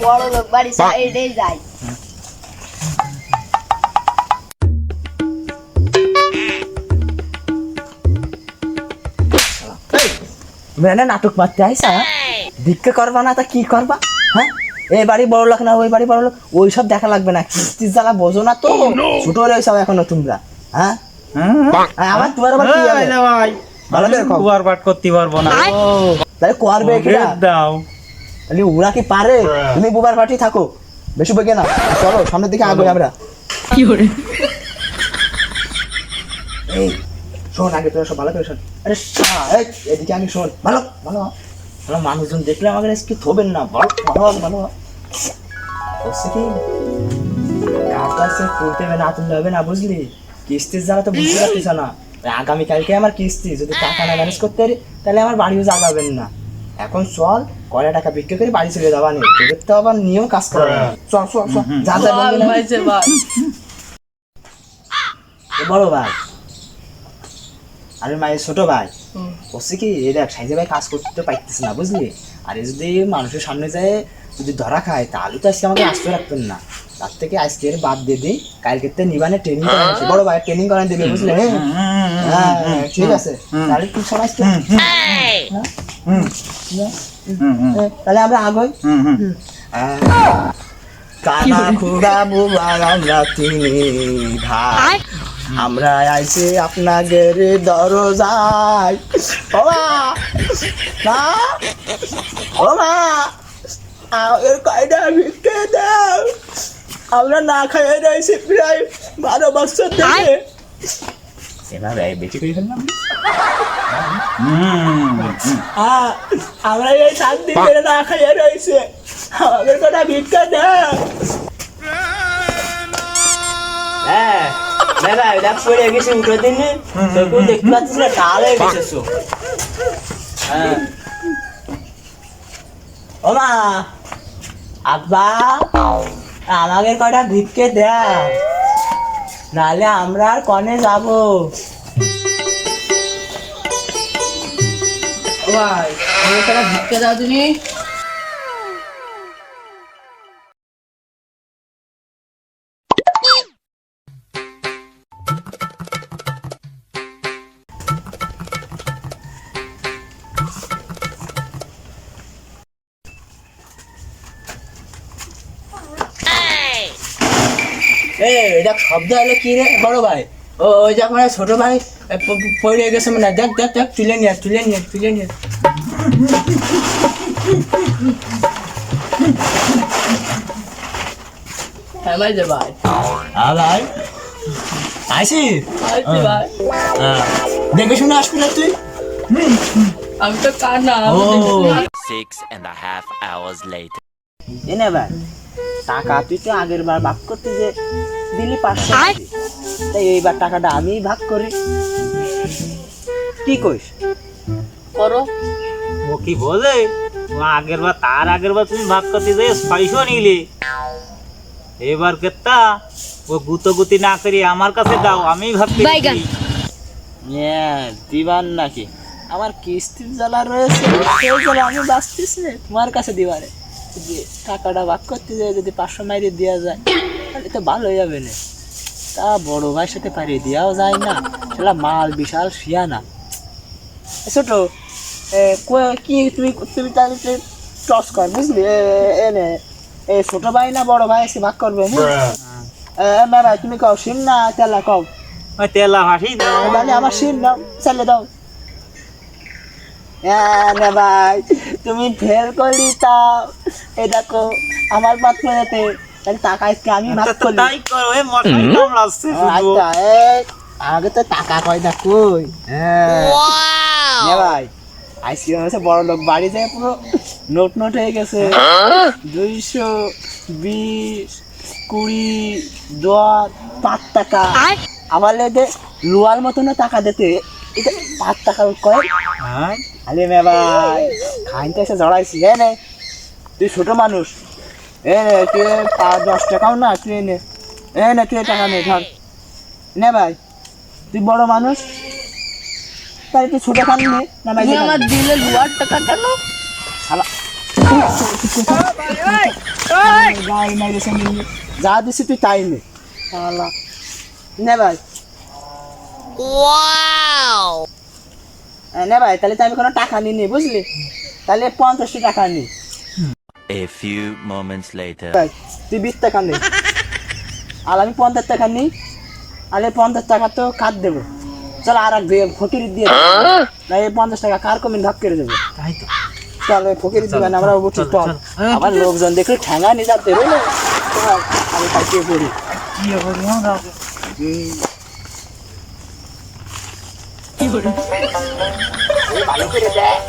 বড় লোক বাড়ি সাইডে যাই। মেনে নাটক মারতে আইসা ভিক্ষা করবা না তা কি করবা? হ্যাঁ, এই বাড়ি বড় লোক না ওই বাড়ি বড় লোক ওইসব দেখা লাগবে না। কিস্তির জ্বালা বোঝো না তো, ছোট হলে ওইসব এখনো তোমরা। হ্যাঁ আবার তোমার আবার কি হবে ভাই? ভালো করে খাও। কুয়ার পাট করতে পারবো না। ও তাহলে করবে কি দাও? তাহলে ওরা কি পারে? তুমি বুবার পার্টি থাকো, বেশি বকে না। চলো সামনের দিকে আগে আমরা। কি করে? এই শোন, আগে তোরা সব ভালো করে শোন। আরে এই এদিকে আমি শোন, ভালো ভালো ভালো। মানুষজন দেখলে আমাকে কি থবেন না? ভালো ভালো ভালো বলছি কি কাজটা সে করতে হবে না, তুলতে হবে না, বুঝলি? কিস্তির জ্বালা তো বুঝতে পারছিস না। আগামীকালকে আমার কিস্তি, যদি টাকা না ম্যানেজ করতে পারি তাহলে আমার বাড়িও জাগাবেন না। এখন চল কয়টা টাকা বিক্রি করে বাড়ি চলে যাবা নেই, তোদের তো আবার নিয়েও কাজ করা। চল চল চল যা যা বড় ভাই আরে মায়ের ছোট ভাই বলছি কি এই দেখ সাইজে ভাই কাজ করতে পারতেছে না, বুঝলি? আর এই যদি মানুষের সামনে যায় যদি ধরা খায় তাহলে তো আজকে আমাকে আসতে রাখতেন না। তার থেকে আজকে বাদ দিয়ে দিই, কালকে নিবানে ট্রেনিং করান, বড় ভাই ট্রেনিং করান দেবে, বুঝলে? হ্যাঁ ঠিক আছে, তাহলে তুই সবাই তাহলে আমরা আগে কানা খুড়া বুবার আমরা তিনি ভাই, আমরা আইছি আপনাদের দরজায়। ওমা না ওমা আমাদের কয়টা ভিক্ষে দাও, আমরা না খাইয়ে রয়েছি প্রায় 12 বছর ধরে। এভাবে বেশি করে ফেললাম। আমরা এই 7 দিন ধরে না খাইয়ে রয়েছে, আমাদের কটা ভিক্ষা দাও। হ্যাঁ দাদা এটা পড়ে গেছে উঠে দিনে, তখন দেখতে পাচ্ছিস না টাল হয়ে গেছে। হ্যাঁ ও মা আব্বা আমাদের কটা ভিক্ষে দাও, নাহলে আমরা আর কনে যাবো। ভাই আমাকে কটা ভিক্ষে দাও তুমি। এটা শব্দ হলো কি রে বড় ভাই? ওই যখন ছোট ভাই পড়ে গেছে, মানে দেখ দেখ দেখ তুলে নিয়ে তুলে নিয়ে তুলে নিয়ে। হ্যাঁ ভাই যে ভাই। হ্যাঁ ভাই আইসি ভাই দেখে শুনে আসবি না তুই? আমি তো কানা। 6.5 hours later. এনে ভাই টাকা তুই তো আগের বার ভাগ করতে যে দিলি 500, তাই এইবার টাকাটা আমি ভাগ করি, কি কইস? করো। ও কি বলে আগের বার, তার আগের বার তুমি ভাগ করতে যাই 600 নিলে, এবার কেতা ও গুতোগুতি না করি আমার কাছে দাও, আমি ভাগ করি। দিবার নাকি? আমার কিস্তির জ্বালা রয়েছে, সেই জ্বালা আমি বাঁচতিস না তোমার কাছে দিবারে। যে টাকাটা ভাগ করতে যায় যদি 500 মাইরে দেওয়া যায় তাহলে তো ভালো হয়ে যাবে না। তা বড় ভাইয়ের সাথে পারিয়ে দেওয়াও যায় না, সেটা মাল বিশাল শিয়ানা। ছোট কি তুমি তুমি তাহলে টস কর, বুঝলি? এনে এই ছোট ভাই না বড় ভাই এসে ভাগ করবে? হ্যাঁ ভাই তুমি কও শিন না তেলা কও? তেলা ভাসি দাও, তাহলে আমার শিন দাও, চালে দাও। না ভাই তুমি ফেল করলি, তাও এই দেখো আমার পাত্রতে টাকা আমি ভাগ করলি। তাই করো, এ মশাই কামড়াচ্ছে শুধু। আচ্ছা আগে তো টাকা কয় না কই? হ্যাঁ ভাই আইসক্রিম হচ্ছে বড় লোক বাড়ি যায়, পুরো নোট নোট হয়ে গেছে। 200, 20, 20, 10, 5 টাকা। আমার লেগে লোয়ার মতনও টাকা দিতে, এটা 5 টাকা কয়। হ্যাঁ আরে মে ভাই খাইতে এসে জড়াইছি। নে তুই ছোট মানুষ, নে তুই 5-10 টাকাও না, তুই নে নে তুই টাকা নে ধর। নে ভাই তুই বড় মানুষ, তাই তুই ছোট খান নে না ভাই। আমার দিলে লোয়ার টাকা কেন? শালা গায়ে মাইরেছে নিয়ে যা দিছি তুই তাই নে শালা নে ভাই নে ভাই তাহলে তো আমি কোনো টাকা নিই বুঝলি তাহলে 50 টাকা নি A few moments later. ভাই তুই 20 টাকা নে আর আমি 50 টাকা নিই আর এই 50 টাকা তো কাট দেবো চল আর এক ফকির দিয়ে না এই 50 টাকা কার কমিন ভাগ করে দেবো তাই তো চল ওই ফকির দিবেন আমরা উঠি চল আবার লোকজন দেখলে ঠ্যাঙা নিয়ে যাতে বুঝলে আমি কাটিয়ে পড়ি কি হবে না ভালো করে দেখ